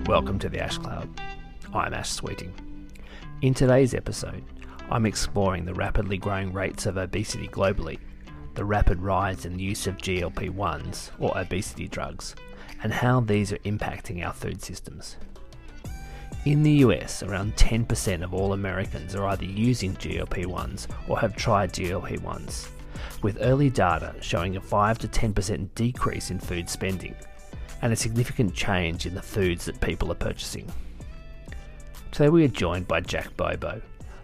Welcome to the Ash Cloud. I'm Ash Sweeting. In today's episode, I'm exploring the rapidly growing rates of obesity globally, the rapid rise in the use of GLP-1s or obesity drugs, and how these are impacting our food systems. In the US, around 10% of all Americans are either using GLP-1s or have tried GLP-1s, with early data showing a 5 to 10% decrease in food spending, and a significant change in the foods that people are purchasing. Today we are joined by Jack Bobo,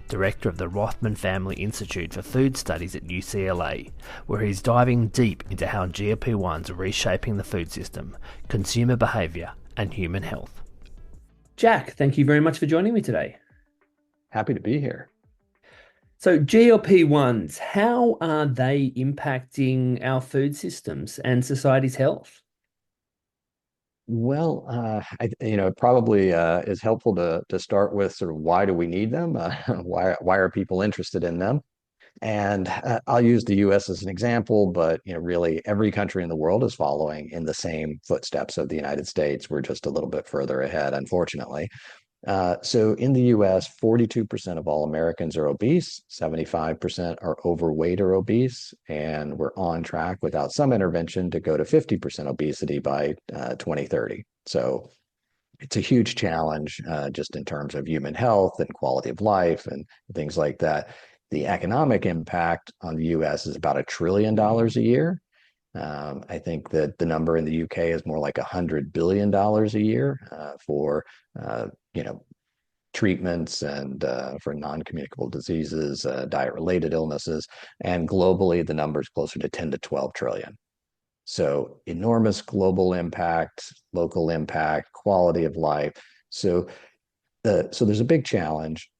Director of the Rothman Family Institute for Food Studies at UCLA, where he's diving deep into how GLP-1s are reshaping the food system, consumer behaviour and human health. Jack, thank you very much for joining me today. Happy to be here. So GLP-1s, how are they impacting our food systems and society's health? Well, it probably is helpful to start with sort of why do we need them? Why are people interested in them? And I'll use the U.S. as an example, but really every country in the world is following in the same footsteps of the United States. We're just a little bit further ahead, unfortunately. So in the US, 42% of all Americans are obese, 75% are overweight or obese, and we're on track without some intervention to go to 50% obesity by 2030. So it's a huge challenge just in terms of human health and quality of life and things like that. The economic impact on the US is about $1 trillion a year. I think that the number in the UK is more like $100 billion a year for treatments and for non-communicable diseases, diet-related illnesses, and globally the number is closer to 10 to 12 trillion. So enormous global impact, local impact, quality of life. So there's a big challenge.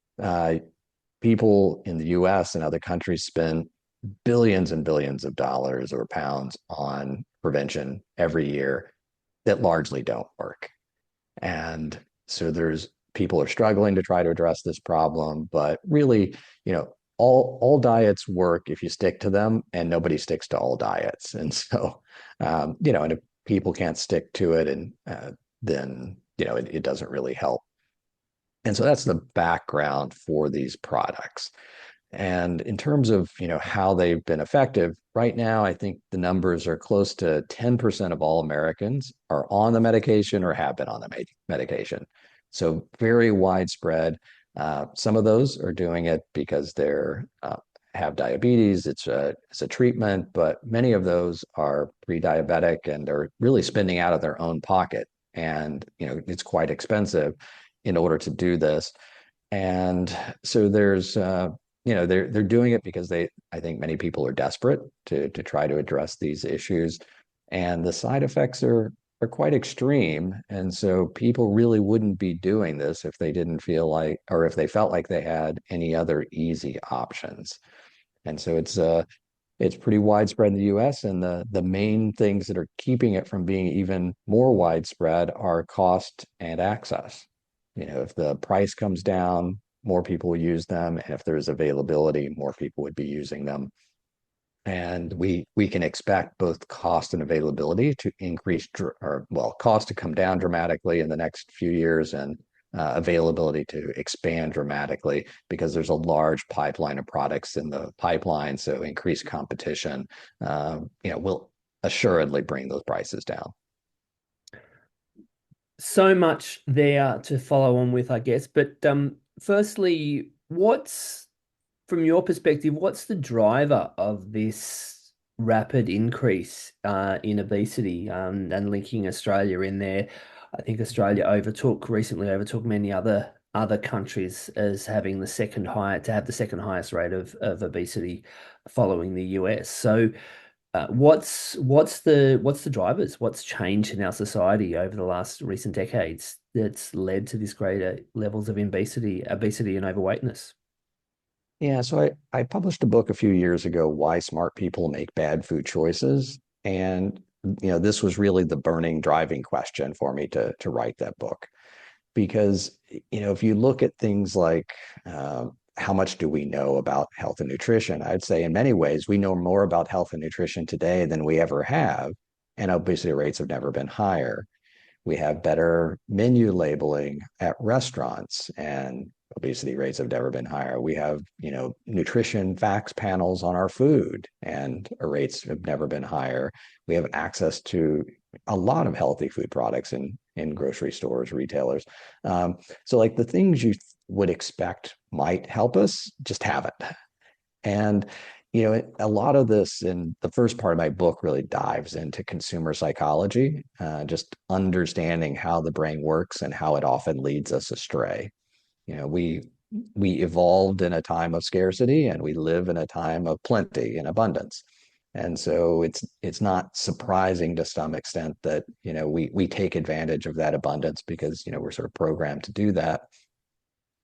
People in the US and other countries spend billions and billions of dollars or pounds on prevention every year that largely don't work. And so people are struggling to try to address this problem, but really, all diets work if you stick to them, and nobody sticks to all diets. And so, and if people can't stick to it, and then, it doesn't really help. And so that's the background for these products. And in terms of, how they've been effective, right now, I think the numbers are close to 10% of all Americans are on the medication or have been on the medication. So very widespread. Some of those are doing it because they're have diabetes. It's a treatment, but many of those are pre-diabetic and are really spending out of their own pocket. And, it's quite expensive in order to do this. And so there's they're doing it because I think many people are desperate to try to address these issues, and the side effects are quite extreme. And so people really wouldn't be doing this if they didn't feel like, or if they felt like they had any other easy options. And so it's pretty widespread in the US, and the main things that are keeping it from being even more widespread are cost and access. If the price comes down, more people will use them. And if there's availability, more people would be using them. And we can expect both cost and availability to increase, cost to come down dramatically in the next few years, and availability to expand dramatically, because there's a large pipeline of products in the pipeline. So increased competition, will assuredly bring those prices down. So much there to follow on with, I guess. But firstly, from your perspective, what's the driver of this rapid increase in obesity, and linking Australia in there? I think Australia recently overtook many other countries as having the second highest rate of obesity following the US. So what's the drivers? What's changed in our society over the last recent decades that's led to this greater levels of obesity and overweightness? Yeah, so I published a book a few years ago, Why Smart People Make Bad Food Choices. And, this was really the burning driving question for me to write that book. Because, if you look at things like how much do we know about health and nutrition, I'd say in many ways we know more about health and nutrition today than we ever have, and obesity rates have never been higher. We have better menu labeling at restaurants, and obesity rates have never been higher. We have, nutrition facts panels on our food, and our rates have never been higher. We have access to a lot of healthy food products in grocery stores, retailers. So like the things you would expect might help us just haven't. And a lot of this in the first part of my book really dives into consumer psychology, just understanding how the brain works and how it often leads us astray. We evolved in a time of scarcity, and we live in a time of plenty and abundance. And so it's not surprising to some extent that we take advantage of that abundance because we're sort of programmed to do that.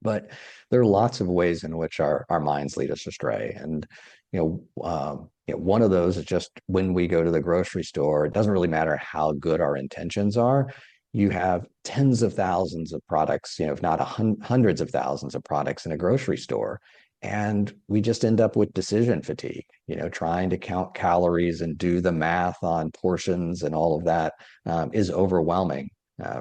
But there are lots of ways in which our minds lead us astray. And one of those is just when we go to the grocery store, it doesn't really matter how good our intentions are. You have tens of thousands of products, if not hundreds of thousands of products in a grocery store. And we just end up with decision fatigue, trying to count calories and do the math on portions and all of that is overwhelming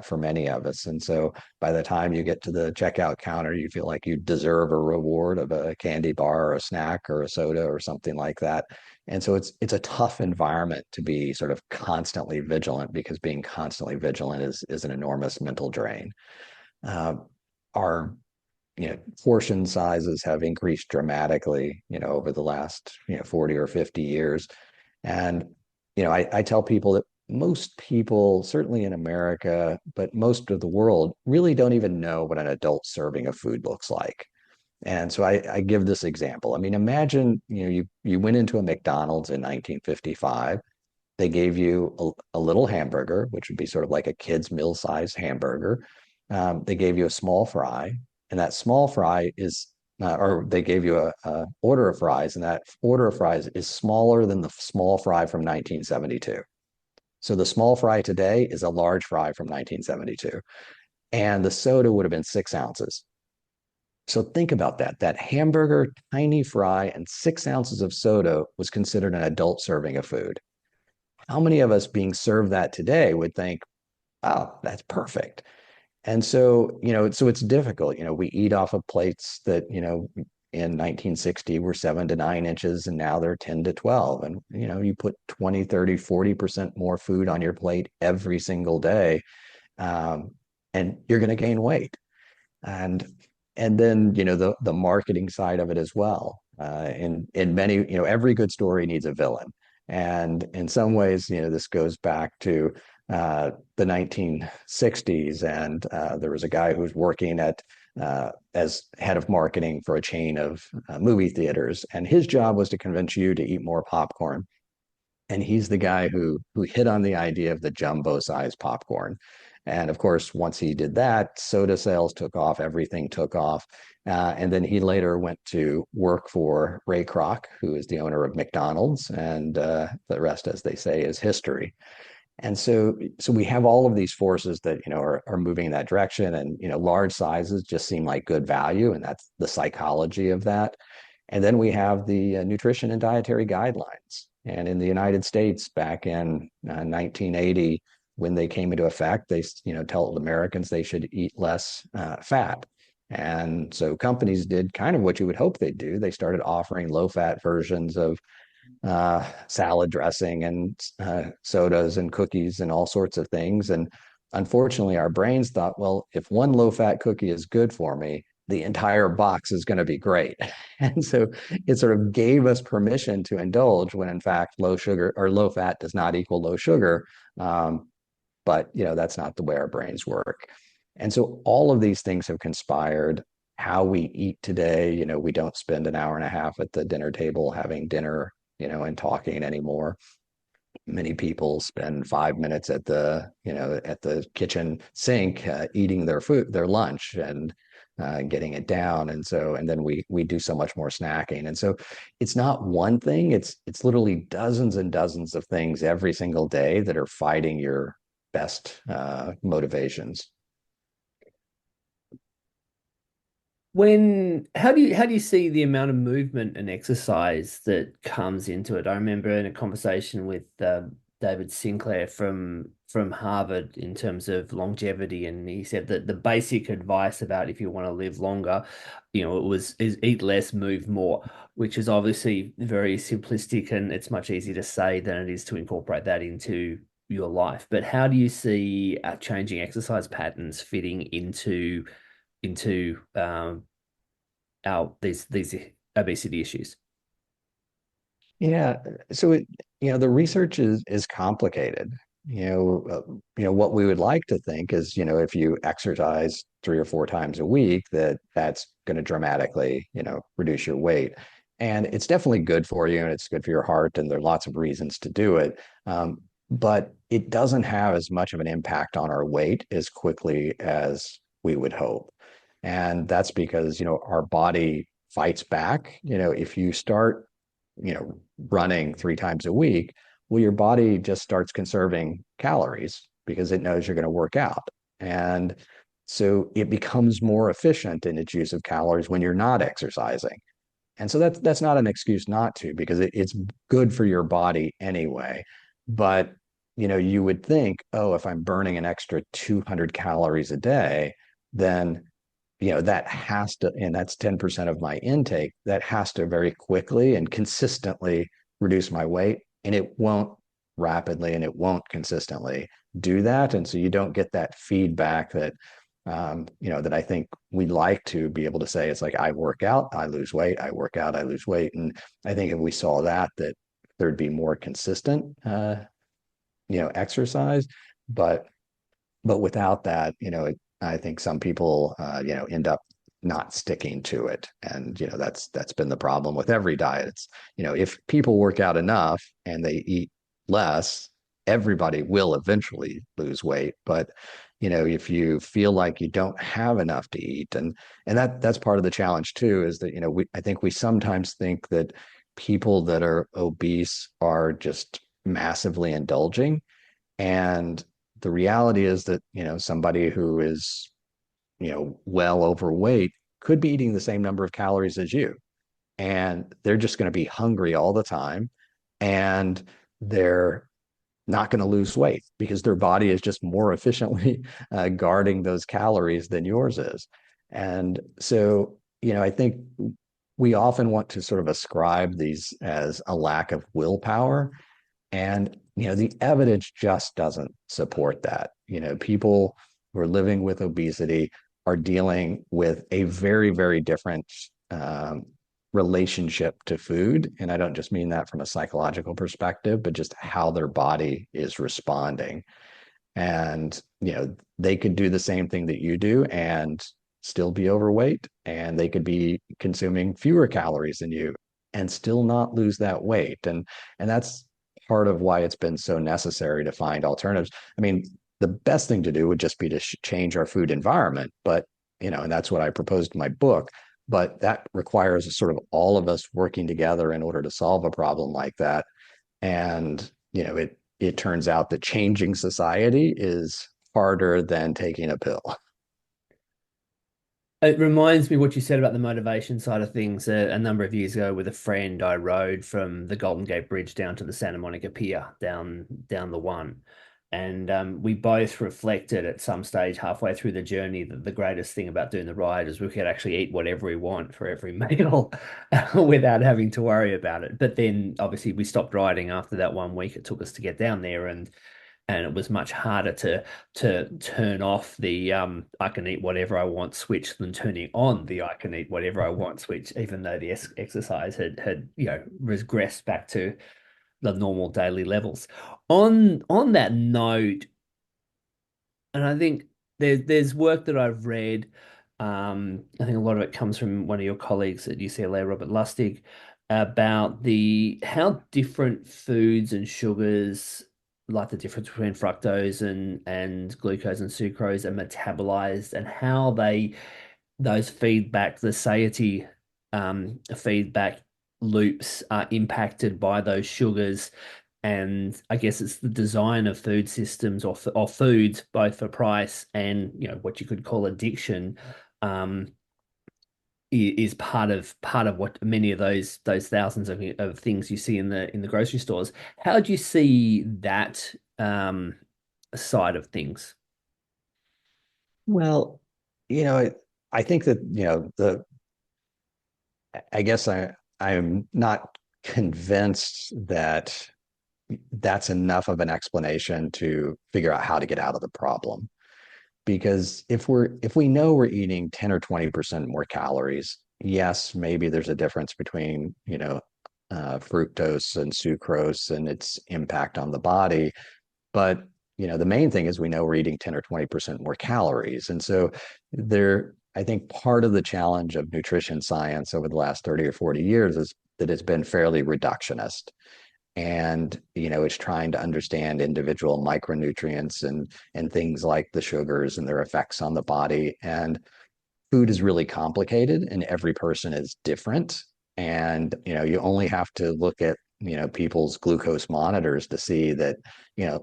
for many of us. And so by the time you get to the checkout counter, you feel like you deserve a reward of a candy bar or a snack or a soda or something like that. And so it's a tough environment to be sort of constantly vigilant, because being constantly vigilant is an enormous mental drain. Our portion sizes have increased dramatically, over the last 40 or 50 years. And I tell people that most people, certainly in America, but most of the world, really don't even know what an adult serving of food looks like. And so I give this example. I mean, imagine, you went into a McDonald's in 1955. They gave you a little hamburger, which would be sort of like a kid's meal-sized hamburger. They gave you a small fry, and that small fry is, or they gave you a order of fries, and that order of fries is smaller than the small fry from 1972. So the small fry today is a large fry from 1972. And the soda would have been 6 ounces. So think about that. That hamburger, tiny fry, and 6 ounces of soda was considered an adult serving of food. How many of us being served that today would think, oh, that's perfect? And so, so it's difficult. We eat off of plates that, in 1960 were 7 to 9 inches, and now they're 10 to 12. And, you put 20, 30, 40% more food on your plate every single day, um, and you're going to gain weight. And then, the marketing side of it as well. In many, every good story needs a villain. And in some ways, this goes back to the 1960s, and there was a guy who was working as head of marketing for a chain of movie theaters, and his job was to convince you to eat more popcorn. And he's the guy who hit on the idea of the jumbo size popcorn. And of course, once he did that, soda sales took off, everything took off. And then he later went to work for Ray Kroc, who is the owner of McDonald's, and the rest, as they say, is history. And so we have all of these forces that are moving in that direction, and large sizes just seem like good value, and that's the psychology of that. And then we have the nutrition and dietary guidelines. And in the United States, back in 1980, when they came into effect, they told Americans they should eat less fat. And so companies did kind of what you would hope they'd do. They started offering low-fat versions of salad dressing and sodas and cookies and all sorts of things. And unfortunately, our brains thought, well, if one low-fat cookie is good for me, the entire box is going to be great. And so it sort of gave us permission to indulge, when in fact low sugar or low fat does not equal low sugar. But that's not the way our brains work. And so all of these things have conspired. How we eat today, we don't spend an hour and a half at the dinner table having dinner, and talking anymore. Many people spend 5 minutes at the kitchen sink eating their food, their lunch, and getting it down. And then we do so much more snacking. And so it's not one thing, it's literally dozens and dozens of things every single day that are fighting your best motivations. How do you see the amount of movement and exercise that comes into it? I remember in a conversation with David Sinclair from Harvard in terms of longevity, and he said that the basic advice about if you want to live longer, it was is eat less, move more, which is obviously very simplistic, and it's much easier to say than it is to incorporate that into your life. But how do you see changing exercise patterns fitting into our these obesity issues? Yeah, so the research is complicated. What we would like to think is, if you exercise 3 or 4 times a week, that's going to dramatically, reduce your weight. And it's definitely good for you, and it's good for your heart, and there are lots of reasons to do it. But it doesn't have as much of an impact on our weight as quickly as we would hope. And that's because, our body fights back. If you start running 3 times a week, well, your body just starts conserving calories because it knows you're going to work out. And so it becomes more efficient in its use of calories when you're not exercising. And so that's not an excuse not to, because it's good for your body anyway. But you would think, oh, if I'm burning an extra 200 calories a day, then that has to, and that's 10% of my intake, that has to very quickly and consistently reduce my weight. And it won't rapidly and it won't consistently do that. And so you don't get that feedback that I think we'd like to be able to say. It's like, I work out, I lose weight, I work out, I lose weight. And I think if we saw that there'd be more consistent, exercise. But without that, I think some people, end up not sticking to it. And, that's been the problem with every diet. It's, if people work out enough and they eat less, everybody will eventually lose weight. But, if you feel like you don't have enough to eat, and that's part of the challenge too, is that, I think we sometimes think that people that are obese are just massively indulging. And the reality is that, somebody who is, well overweight could be eating the same number of calories as you. And they're just going to be hungry all the time. And they're not going to lose weight because their body is just more efficiently guarding those calories than yours is. And so, I think we often want to sort of ascribe these as a lack of willpower. And, the evidence just doesn't support that. People who are living with obesity are dealing with a very, very different um, relationship to food. And I don't just mean that from a psychological perspective, but just how their body is responding. And, they could do the same thing that you do and still be overweight, and they could be consuming fewer calories than you and still not lose that weight. And that's part of why it's been so necessary to find alternatives. I mean, the best thing to do would just be to change our food environment, but and that's what I proposed in my book. But that requires sort of all of us working together in order to solve a problem like that. And it turns out that changing society is harder than taking a pill. It reminds me what you said about the motivation side of things. A number of years ago, with a friend, I rode from the Golden Gate Bridge down to the Santa Monica Pier, down the one, and we both reflected at some stage halfway through the journey that the greatest thing about doing the ride is we could actually eat whatever we want for every meal without having to worry about it. But then, obviously, we stopped riding after that one week it took us to get down there, and it was much harder to turn off the I can eat whatever I want switch than turning on the I can eat whatever I want switch, even though the exercise had regressed back to the normal daily levels. On that note, and I think there's work that I've read. I think a lot of it comes from one of your colleagues at UCLA, Robert Lustig, about the how different foods and sugars, like the difference between fructose and glucose and sucrose, are metabolized, and how those feedback, the satiety feedback loops are impacted by those sugars. And I guess it's the design of food systems or foods, both for price and what you could call addiction, um, is part of what many of those thousands of things you see in the grocery stores. How do you see that side of things? Well, I think that, I guess I'm not convinced that that's enough of an explanation to figure out how to get out of the problem. Because if we know we're eating 10 or 20% more calories, yes, maybe there's a difference between, fructose and sucrose and its impact on the body. But the main thing is we know we're eating 10 or 20% more calories. And so I think part of the challenge of nutrition science over the last 30 or 40 years is that it's been fairly reductionist. And it's trying to understand individual micronutrients and things like the sugars and their effects on the body. And food is really complicated and every person is different. And you only have to look at people's glucose monitors to see that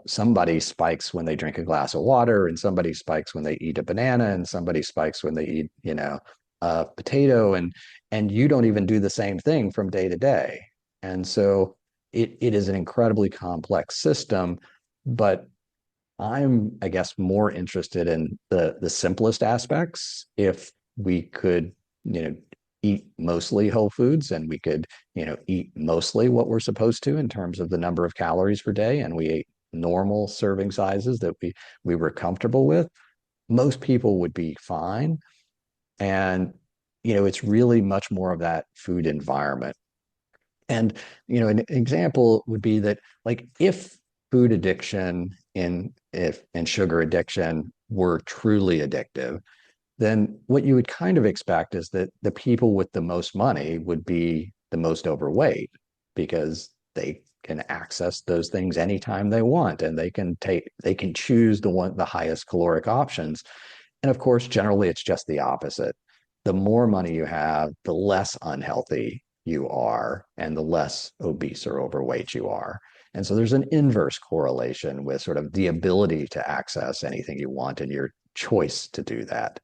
somebody spikes when they drink a glass of water, and somebody spikes when they eat a banana, and somebody spikes when they eat a potato, and you don't even do the same thing from day to day. And so it is an incredibly complex system. But I'm, I guess, more interested in the simplest aspects. If we could, eat mostly whole foods, and we could, eat mostly what we're supposed to in terms of the number of calories per day, and we ate normal serving sizes that we were comfortable with, most people would be fine. And it's really much more of that food environment. And an example would be that, like, if food addiction and sugar addiction were truly addictive, then what you would kind of expect is that the people with the most money would be the most overweight, because they can access those things anytime they want, and they can choose the highest caloric options. And of course, generally it's just the opposite. The more money you have, the less unhealthy you are, and the less obese or overweight you are. And so there's an inverse correlation with sort of the ability to access anything you want and your choice to do that.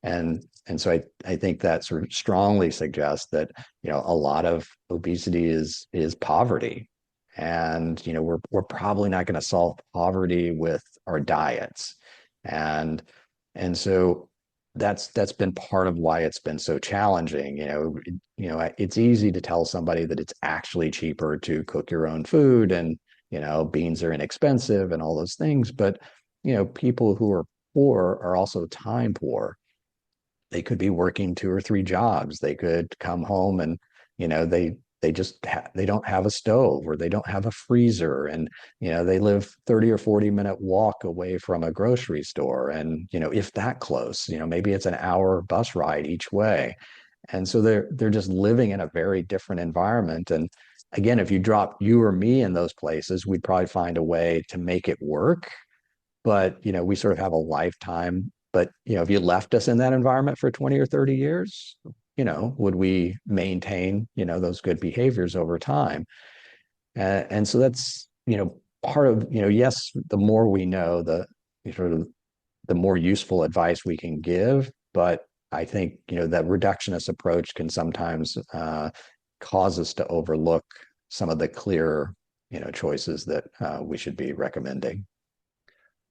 And so I think that sort of strongly suggests that a lot of obesity is poverty. And we're probably not going to solve poverty with our diets. And so that's been part of why it's been so challenging. It's easy to tell somebody that it's actually cheaper to cook your own food, and beans are inexpensive and all those things. But people who are poor are also time poor. They could be working two or three jobs. They could come home and they just they don't have a stove, or they don't have a freezer, and they live 30 or 40-minute walk away from a grocery store, and if that close, maybe it's an hour bus ride each way. And so they're just living in a very different environment. And again, if you drop you or me in those places, we'd probably find a way to make it work. But we sort of have a lifetime. But if you left us in that environment for 20 or 30 years, would we maintain those good behaviors over time? And so that's part of yes, the more we know, the sort of the more useful advice we can give. But I think that reductionist approach can sometimes cause us to overlook some of the clear choices that we should be recommending.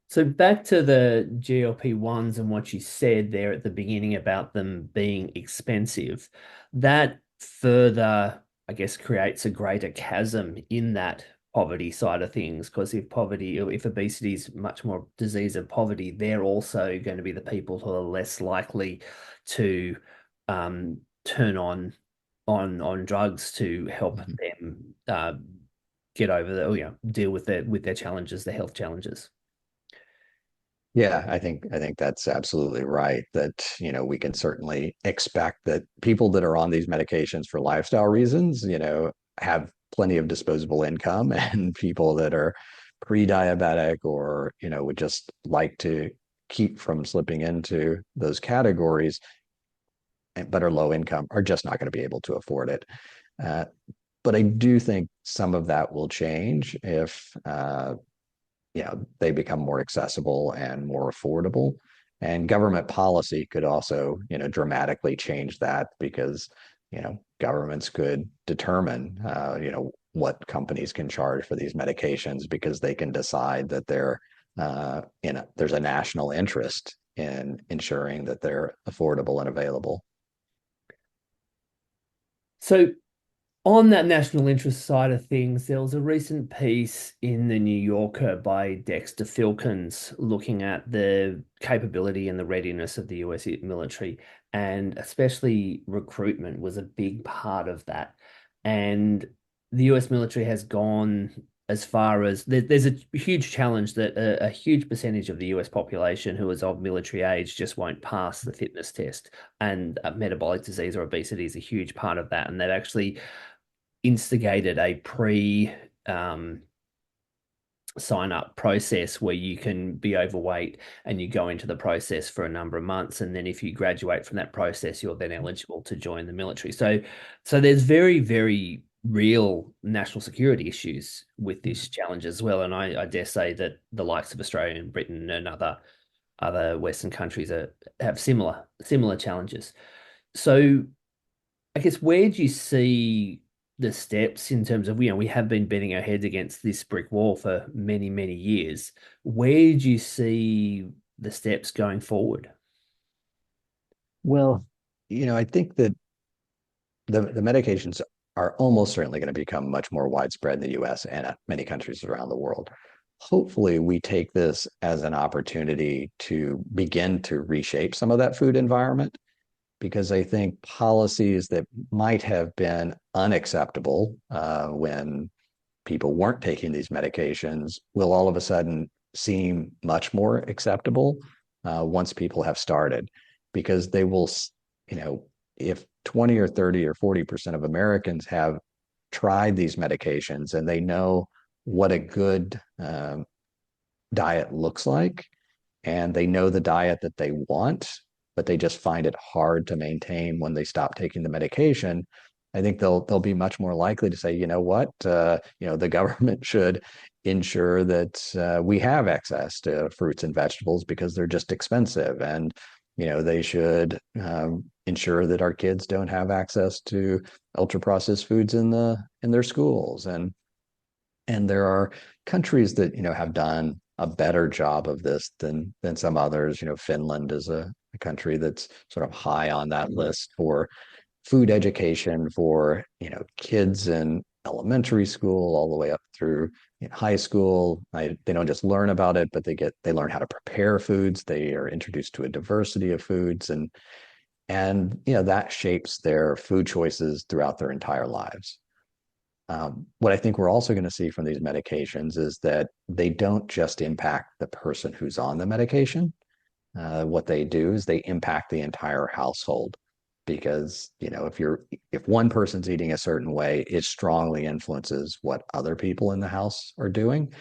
So back to the GLP-1s and what you said there at the beginning about them being expensive, that further, I guess, creates a greater chasm in that poverty side of things. Because if obesity is much more disease of poverty, they're also going to be the people who are less likely to turn on drugs to help Mhm. them get over deal with their challenges, their health challenges. Yeah, I think that's absolutely right. That we can certainly expect that people that are on these medications for lifestyle reasons, have plenty of disposable income, and people that are pre-diabetic, or would just like to keep from slipping into those categories, but are low income, are just not going to be able to afford it. Uh, but I do think some of that will change if they become more accessible and more affordable. And government policy could also, dramatically change that because, governments could determine, what companies can charge for these medications because they can decide that there's a national interest in ensuring that they're affordable and available. So, on that national interest side of things, there was a recent piece in the New Yorker by Dexter Filkins looking at the capability and the readiness of the US military, and especially recruitment was a big part of that. And the US military has gone as far as there's a huge challenge that a huge percentage of the US population who is of military age just won't pass the fitness test. And metabolic disease or obesity is a huge part of that. And they've actually instigated a pre sign up process where you can be overweight and you go into the process for a number of months, and then if you graduate from that process you're then eligible to join the military. So there's very real national security issues with this challenge as well, and I dare say that the likes of Australia and Britain and other Western countries have similar challenges. So I guess where do you see the steps in terms of, we have been beating our heads against this brick wall for many years. Where do you see the steps going forward? Well, I think that the medications are almost certainly going to become much more widespread in the US and many countries around the world. Hopefully, we take this as an opportunity to begin to reshape some of that food environment because I think policies that might have been unacceptable when people weren't taking these medications will all of a sudden seem much more acceptable once people have started, because they will, if 20 or 30 or 40% of Americans have tried these medications and they know what a good diet looks like, and they know the diet that they want, but they just find it hard to maintain when they stop taking the medication. I think they'll be much more likely to say, you know what, the government should ensure that we have access to fruits and vegetables because they're just expensive, and they should ensure that our kids don't have access to ultra processed foods in their schools, and there are countries that have done a better job of this than some others. Finland is a country that's sort of high on that list for food education for kids in elementary school all the way up through high school. They don't just learn about it, but they learn how to prepare foods. They are introduced to a diversity of foods, and that shapes their food choices throughout their entire lives. What I think we're also going to see from these medications is that they don't just impact the person who's on the medication. What they do is they impact the entire household because if one person's eating a certain way, it strongly influences what other people in the house are doing.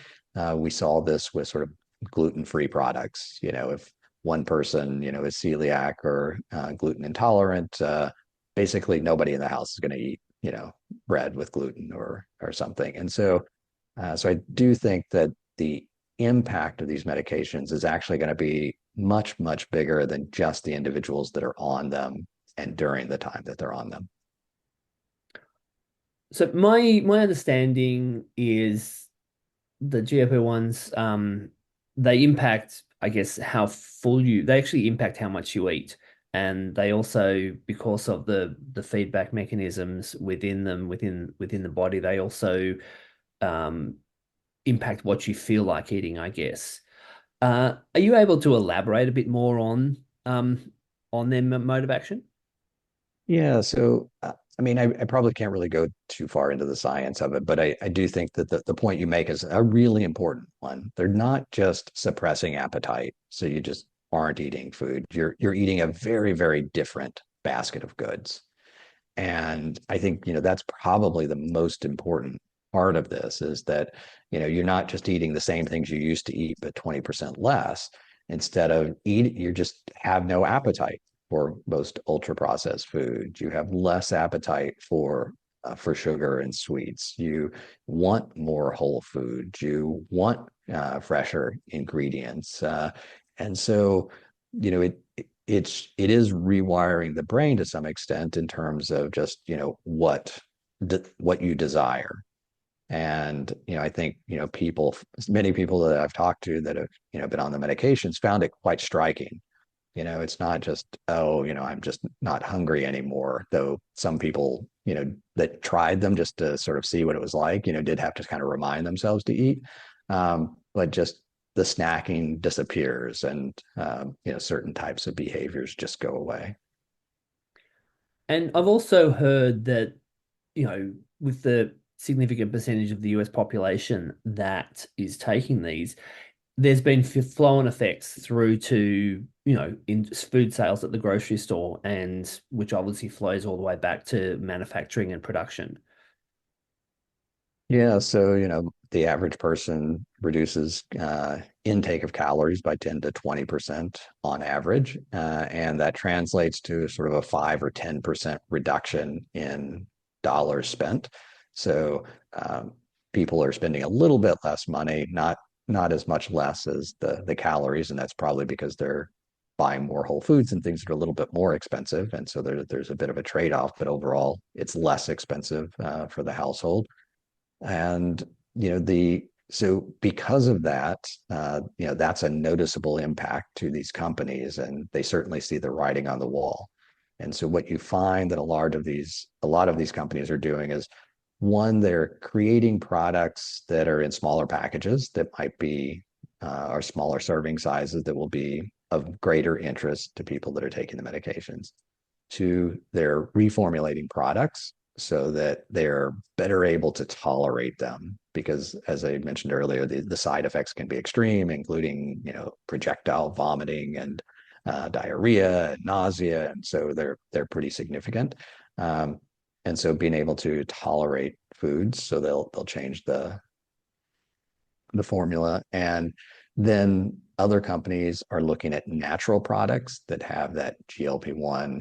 We saw this with sort of gluten-free products. If one person is celiac or gluten intolerant, basically nobody in the house is going to eat bread with gluten or something. And so I do think that the impact of these medications is actually going to be much bigger than just the individuals that are on them and during the time that they're on them. So my understanding is the GLP-1s, they impact, I guess, they actually impact how much you eat. And they also, because of the feedback mechanisms within them, within the body, they also um, impact what you feel like eating, I guess. Are you able to elaborate a bit more on their mode of action? Yeah, so I mean, I probably can't really go too far into the science of it, but I do think that the point you make is a really important one. They're not just suppressing appetite, so you just aren't eating food. You're eating a very different basket of goods. And I think, that's probably the most important part of this is that, you're not just eating the same things you used to eat, but 20% less. Instead of eating, you just have no appetite for most ultra processed food. You have less appetite for sugar and sweets. You want more whole food. You want fresher ingredients. And so it is rewiring the brain to some extent in terms of just, what you desire. And, I think, many people that I've talked to that have, been on the medications found it quite striking. It's not just, oh, I'm just not hungry anymore, though some people, that tried them just to sort of see what it was like, did have to kind of remind themselves to eat. But just the snacking disappears and, certain types of behaviors just go away. And I've also heard that, with the significant percentage of the US population that is taking these, there's been flow-on effects through to, in food sales at the grocery store, and which obviously flows all the way back to manufacturing and production. Yeah, so the average person reduces intake of calories by 10 to 20% on average, and that translates to sort of a 5 or 10% reduction in dollars spent. So people are spending a little bit less money, not as much less as the calories, and that's probably because they're buying more whole foods and things that are a little bit more expensive, and so there's a bit of a trade-off, but overall, it's less expensive for the household. And so because of that, that's a noticeable impact to these companies, and they certainly see the writing on the wall. And so what you find that a lot of these companies are doing is, one, they're creating products that are in smaller packages that might be or smaller serving sizes that will be of greater interest to people that are taking the medications. Two, they're reformulating products so that they're better able to tolerate them, because as I mentioned earlier, the side effects can be extreme, including projectile vomiting and diarrhea and nausea, and so they're pretty significant. And so being able to tolerate foods, so they'll change the formula. And then other companies are looking at natural products that have that GLP-1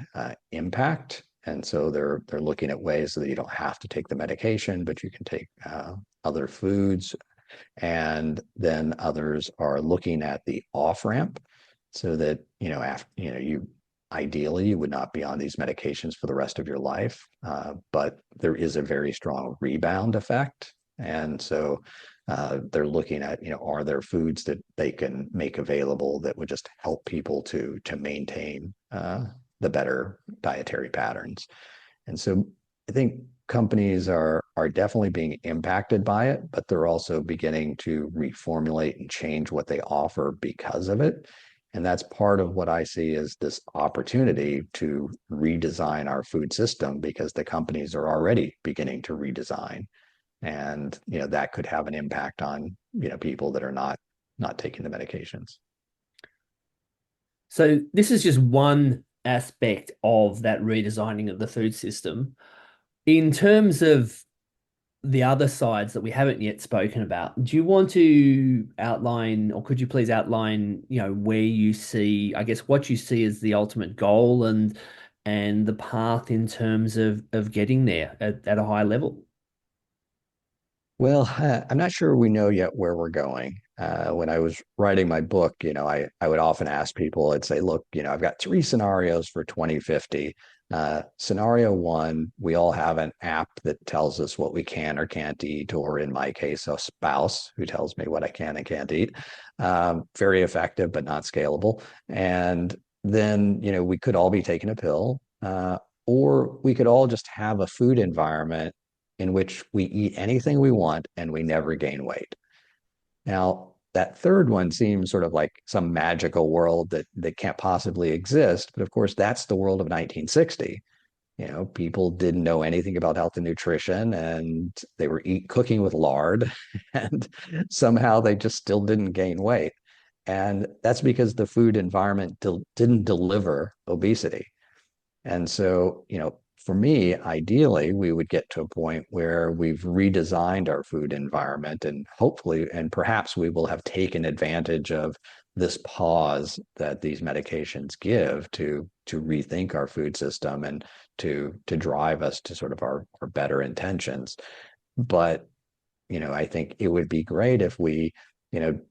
impact. And so they're looking at ways so that you don't have to take the medication, but you can take other foods. And then others are looking at the off ramp, so that after you ideally you would not be on these medications for the rest of your life, but there is a very strong rebound effect. And so they're looking at, are there foods that they can make available that would just help people to maintain the better dietary patterns. And so I think companies are definitely being impacted by it, but they're also beginning to reformulate and change what they offer because of it. And that's part of what I see as this opportunity to redesign our food system, because the companies are already beginning to redesign. And that could have an impact on people that are not taking the medications. So this is just one aspect of that redesigning of the food system. In terms of the other sides that we haven't yet spoken about, do you want to outline, or could you please outline, where you see, I guess, what you see as the ultimate goal, and the path in terms of getting there at a high level? Well, I'm not sure we know yet where we're going. When I was writing my book, I would often ask people, I'd say, look, I've got three scenarios for 2050. Scenario one, we all have an app that tells us what we can or can't eat, or in my case, a spouse who tells me what I can and can't eat. Very effective, but not scalable. And then, we could all be taking a pill, or we could all just have a food environment in which we eat anything we want and we never gain weight. Now, that third one seems sort of like some magical world that can't possibly exist. But of course, that's the world of 1960. People didn't know anything about health and nutrition, and they were cooking with lard, and somehow they just still didn't gain weight. And that's because the food environment didn't deliver obesity. And so, for me, ideally, we would get to a point where we've redesigned our food environment, and hopefully, and perhaps we will have taken advantage of this pause that these medications give to rethink our food system and to drive us to sort of our better intentions. But, I think it would be great if we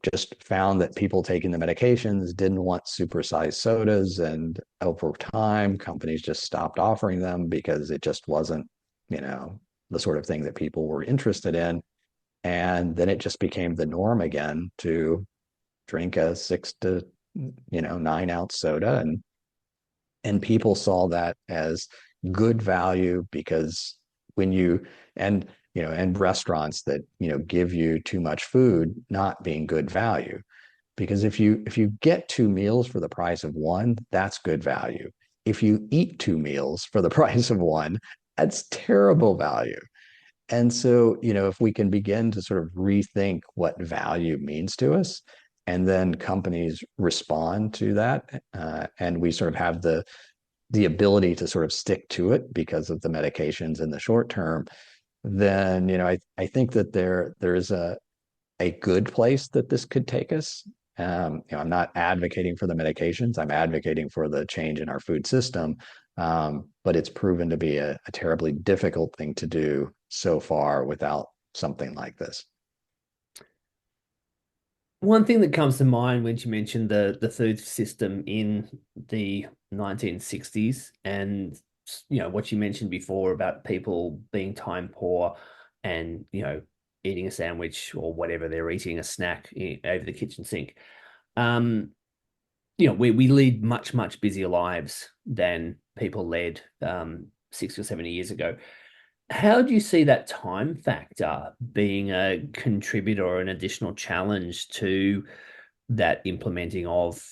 just found that people taking the medications didn't want supersized sodas. And over time, companies just stopped offering them because it just wasn't, the sort of thing that people were interested in. And then it just became the norm again to drink a 6 to 9 ounce soda. And people saw that as good value because when you, and restaurants that, give you too much food not being good value. Because if you get 2 meals for the price of one, that's good value. If you eat 2 meals for the price of one, that's terrible value. And so, if we can begin to sort of rethink what value means to us, and then companies respond to that, and we sort of have the ability to sort of stick to it because of the medications in the short term, then I think that there is a good place that this could take us. I'm not advocating for the medications. I'm advocating for the change in our food system. But it's proven to be a terribly difficult thing to do so far without something like this. One thing that comes to mind when you mentioned the food system in the 1960s and what you mentioned before about people being time poor and eating a sandwich or whatever they're eating, a snack over the kitchen sink. Um, we lead much busier lives than people led 60 or 70 years ago. How do you see that time factor being a contributor or an additional challenge to that implementing of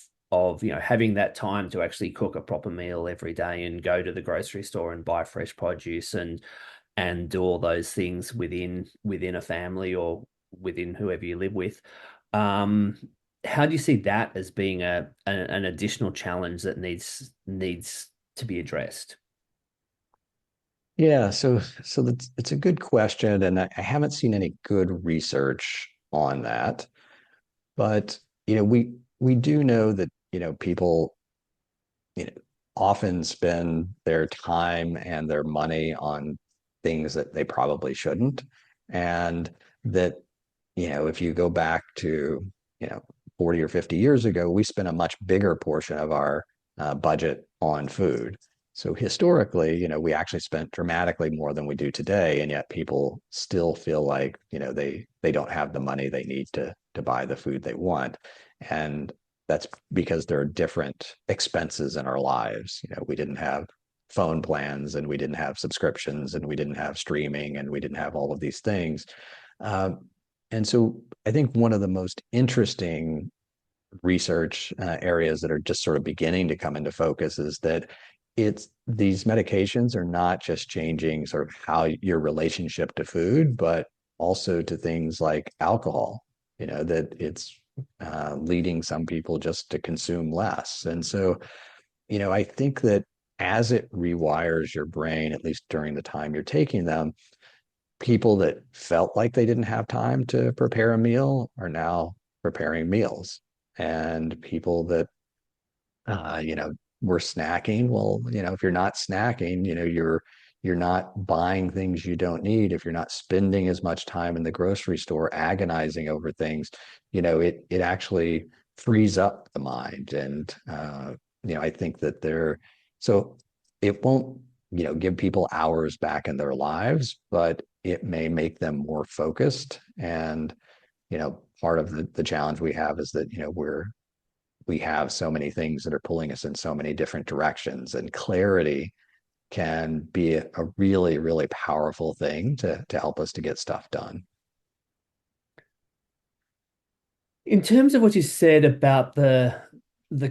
having that time to actually cook a proper meal every day and go to the grocery store and buy fresh produce and do all those things within a family or within whoever you live with? Um, how do you see that as being an additional challenge that needs to be addressed? Yeah, so it's a good question, and I haven't seen any good research on that. But we do know that people you know often spend their time and their money on things that they probably shouldn't, and that if you go back to, you know, 40 or 50 years ago, we spent a much bigger portion of our budget on food. So historically, we actually spent dramatically more than we do today, and yet people still feel like, they don't have the money they need to buy the food they want. And that's because there are different expenses in our lives. We didn't have phone plans, and we didn't have subscriptions, and we didn't have streaming, and we didn't have all of these things. Um, and so I think one of the most interesting research areas that are just sort of beginning to come into focus is that it's these medications are not just changing sort of how your relationship to food, but also to things like alcohol, that it's leading some people just to consume less. And so, I think that as it rewires your brain, at least during the time you're taking them, people that felt like they didn't have time to prepare a meal are now preparing meals. And people that, were snacking, well, if you're not snacking, you're not buying things you don't need. If you're not spending as much time in the grocery store agonizing over things, it actually frees up the mind. And I think that so it won't, give people hours back in their lives, but it may make them more focused. And part of the challenge we have is that we have so many things that are pulling us in so many different directions, and clarity can be a really, really powerful thing to help us to get stuff done. In terms of what you said about the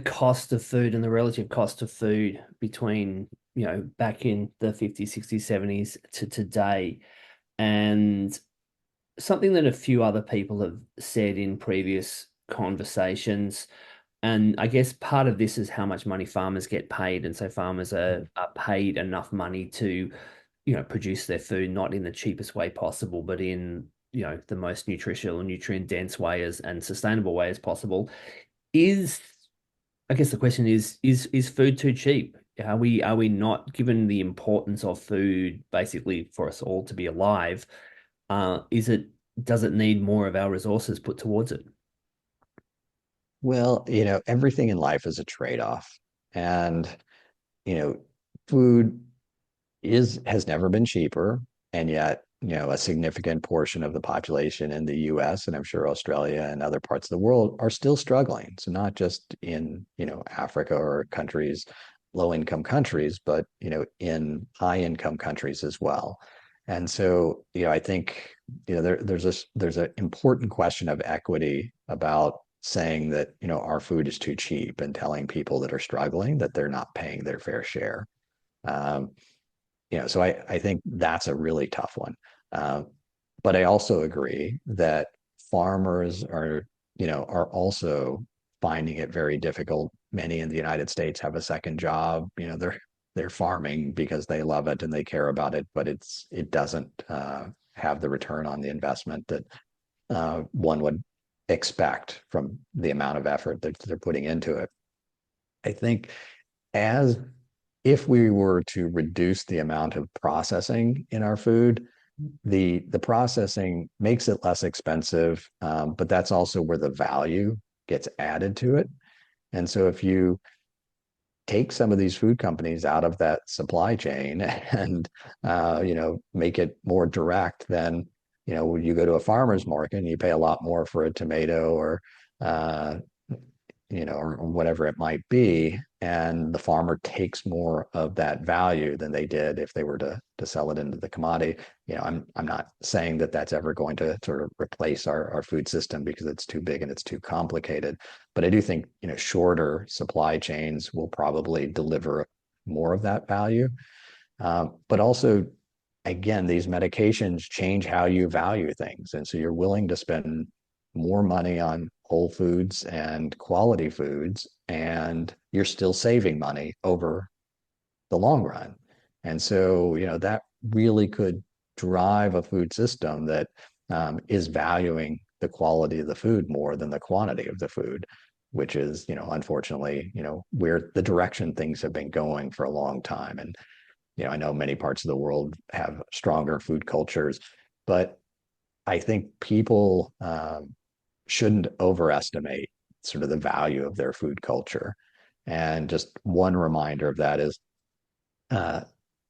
cost of food and the relative cost of food between, back in the 50s, 60s, 70s to today, and something that a few other people have said in previous conversations, and I guess part of this is how much money farmers get paid. And so farmers are paid enough money to, produce their food, not in the cheapest way possible, but in, the most nutritional, nutrient dense way and sustainable way as possible. Is, I guess the question is food too cheap? Are we not, given the importance of food basically for us all to be alive, does it need more of our resources put towards it? Well, everything in life is a trade-off. And, you know, food is has never been cheaper, and yet, a significant portion of the population in the US, and I'm sure Australia and other parts of the world, are still struggling. So not just in, Africa or countries, low income countries, but, in high income countries as well. And so, I think, there's an important question of equity about saying that, our food is too cheap and telling people that are struggling that they're not paying their fair share. Um, so I think that's a really tough one. Uh, but I also agree that farmers are also finding it very difficult. Many in the United States have a second job. They're farming because they love it and they care about it, but it doesn't have the return on the investment that one would expect from the amount of effort that they're putting into it. I think as if we were to reduce the amount of processing in our food, the processing makes it less expensive, but that's also where the value gets added to it. And so if you take some of these food companies out of that supply chain and make it more direct, then when you go to a farmer's market and you pay a lot more for a tomato or uh, or whatever it might be, and the farmer takes more of that value than they did if they were to sell it into the commodity. I'm not saying that that's ever going to sort of replace our food system because it's too big and it's too complicated, but I do think shorter supply chains will probably deliver more of that value. But also, again, these medications change how you value things. And so you're willing to spend more money on whole foods and quality foods, and you're still saving money over the long run. And so, that really could drive a food system that is valuing the quality of the food more than the quantity of the food, which is, unfortunately, where the direction things have been going for a long time. And I know many parts of the world have stronger food cultures, but I think people shouldn't overestimate sort of the value of their food culture. And just one reminder of that is uh,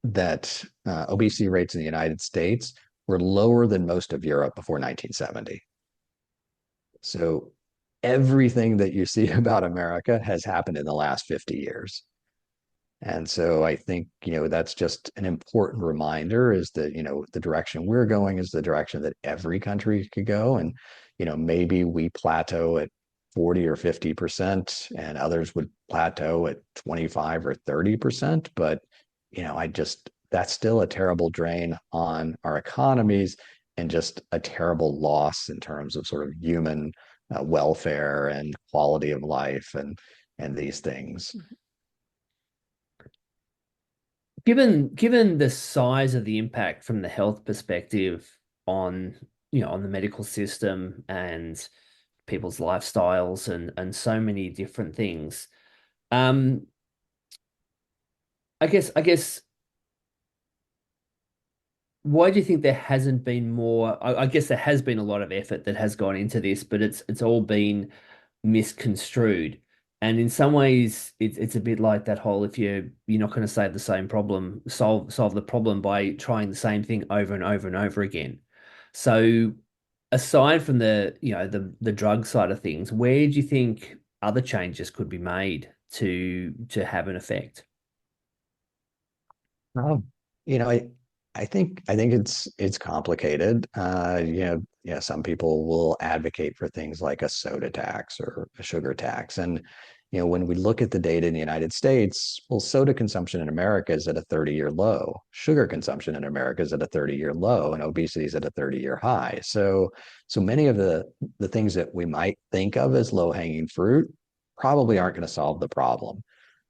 that obesity rates in the United States were lower than most of Europe before 1970. So everything that you see about America has happened in the last 50 years. And so I think, that's just an important reminder is that, the direction we're going is the direction that every country could go. And, maybe we plateau at 40 or 50% and others would plateau at 25 or 30%. But, that's still a terrible drain on our economies and just a terrible loss in terms of sort of human welfare and quality of life and these things. Given the size of the impact from the health perspective on, on the medical system and people's lifestyles and so many different things, um, I guess why do you think there hasn't been more? I guess there has been a lot of effort that has gone into this, but it's all been misconstrued. And in some ways, it's a bit like that whole if you're not going to save the same problem, solve the problem by trying the same thing over and over and over again. So aside from the drug side of things, where do you think other changes could be made to have an effect? Oh, you know, I think it's complicated. Some people will advocate for things like a soda tax or a sugar tax. And, when we look at the data in the United States, well, soda consumption in America is at a 30-year low. Sugar consumption in America is at a 30-year low, and obesity is at a 30-year high. So many of the things that we might think of as low-hanging fruit probably aren't going to solve the problem.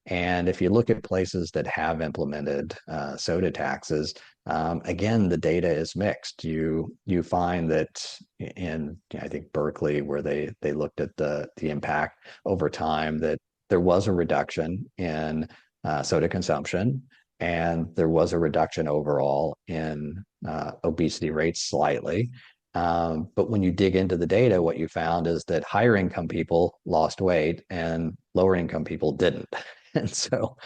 And if you look at places that have implemented soda taxes, again, the data is mixed. You find that in I think Berkeley, where they looked at the impact over time, that there was a reduction in soda consumption, and there was a reduction overall in obesity rates slightly. But when you dig into the data, what you found is that higher income people lost weight and lower income people didn't. And so,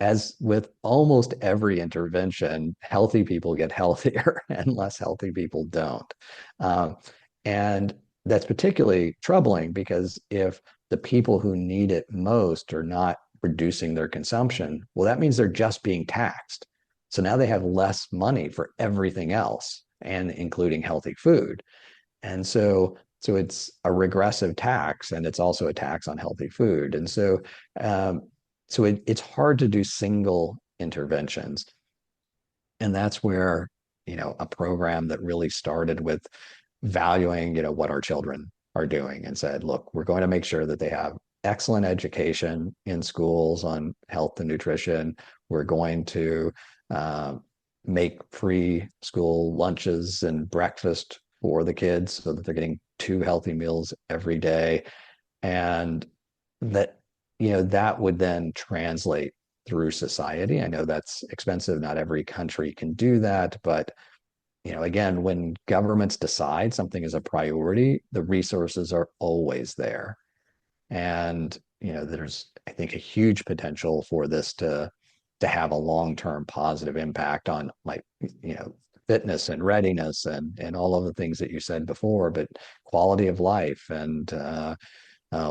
as with almost every intervention, healthy people get healthier and less healthy people don't. Um, and that's particularly troubling because if the people who need it most are not reducing their consumption, well, that means they're just being taxed. So now they have less money for everything else, and including healthy food. And so it's a regressive tax, and it's also a tax on healthy food. And it's hard to do single interventions. And that's where, a program that really started with valuing, what our children are doing and said, look, we're going to make sure that they have excellent education in schools on health and nutrition. We're going to uh, make free school lunches and breakfast for the kids so that they're getting two healthy meals every day. And that, that would then translate through society. I know that's expensive. Not every country can do that, but again, when governments decide something is a priority, the resources are always there. And, there's, I think, a huge potential for this to have a long-term positive impact on like, fitness and readiness and all of the things that you said before, but quality of life and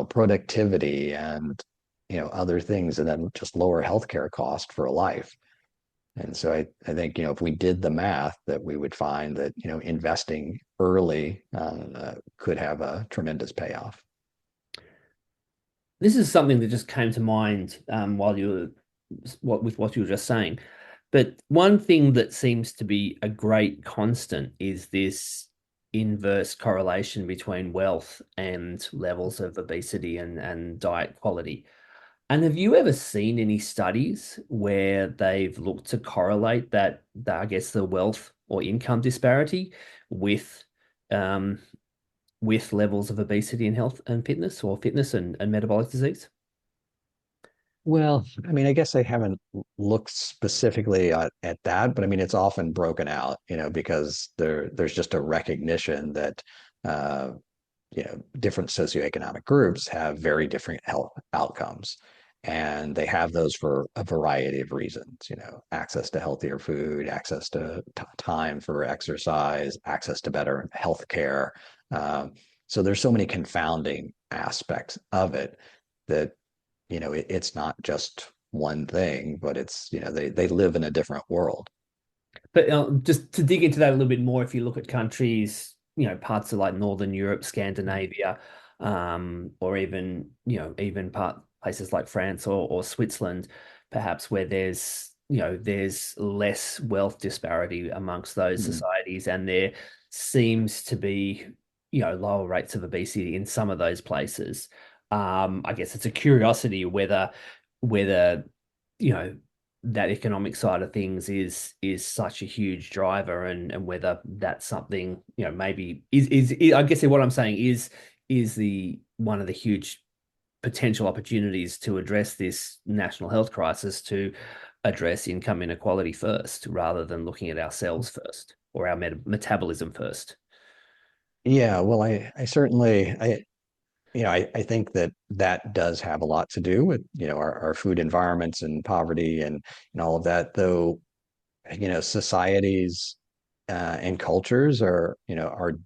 productivity and, other things, and then just lower healthcare cost for a life. And so I think, if we did the math, that we would find that, investing early could have a tremendous payoff. This is something that just came to mind while you were what you were just saying. But one thing that seems to be a great constant is this inverse correlation between wealth and levels of obesity and diet quality. And have you ever seen any studies where they've looked to correlate I guess, the wealth or income disparity with um, with levels of obesity and health and fitness, or fitness and metabolic disease? Well, I mean, I guess I haven't looked specifically at that, but I mean, it's often broken out, because there's just a recognition that uh, different socioeconomic groups have very different health outcomes. And they have those for a variety of reasons, access to healthier food, access to time for exercise, access to better health care. So there's so many confounding aspects of it that, it's not just one thing, but it's, they live in a different world. But just to dig into that a little bit more, if you look at countries, parts of like Northern Europe, Scandinavia, or even, even places like France or Switzerland, perhaps where there's less wealth disparity amongst those Mm. societies, and there seems to be, lower rates of obesity in some of those places. I guess it's a curiosity whether, you know, that economic side of things is such a huge driver, and whether that's something, maybe is I guess what I'm saying is the one of the huge potential opportunities to address this national health crisis, to address income inequality first rather than looking at ourselves first, or our metabolism first. Yeah, well, I certainly, I think that that does have a lot to do with, our food environments and poverty and all of that, though, societies and cultures are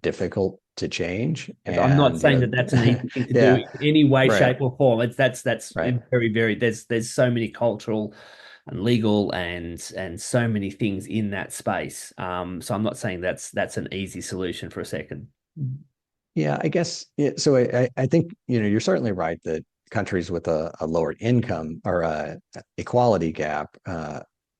difficult to change. I'm not And, saying that that's an easy thing to do yeah, in any way, right, shape, or form. That's right. very there's so many cultural and legal and so many things in that space. So I'm not saying that's an easy solution for a second. Yeah, I guess, yeah, so I think, you're certainly right that countries with a lower income or a equality gap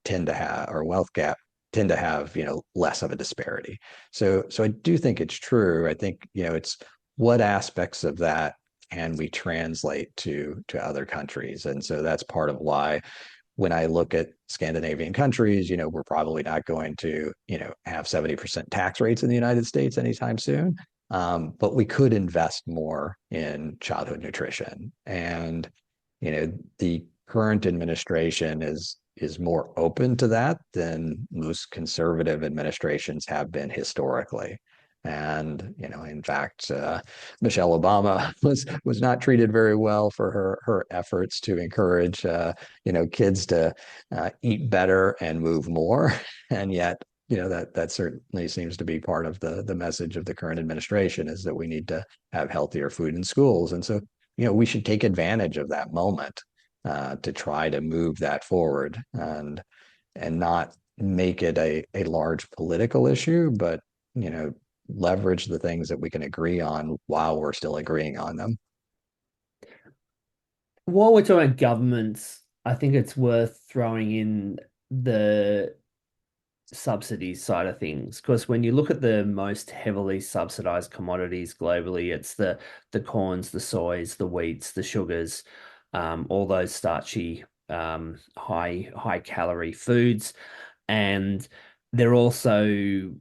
tend to have, or wealth gap tend to have, less of a disparity. So I do think it's true. I think, it's what aspects of that can we translate to other countries? And so that's part of why when I look at Scandinavian countries, we're probably not going to, have 70% tax rates in the United States anytime soon. But we could invest more in childhood nutrition. And, the current administration is more open to that than most conservative administrations have been historically. And in fact, Michelle Obama was not treated very well for her efforts to encourage kids to eat better and move more. And yet, that certainly seems to be part of the message of the current administration, is that we need to have healthier food in schools. And so, we should take advantage of that moment to try to move that forward, and not make it a large political issue, but leverage the things that we can agree on while we're still agreeing on them. While we're talking about governments, I think it's worth throwing in the subsidies side of things, because when you look at the most heavily subsidized commodities globally, it's the corns, the soys, the wheats, the sugars, all those starchy, high calorie foods, and they're also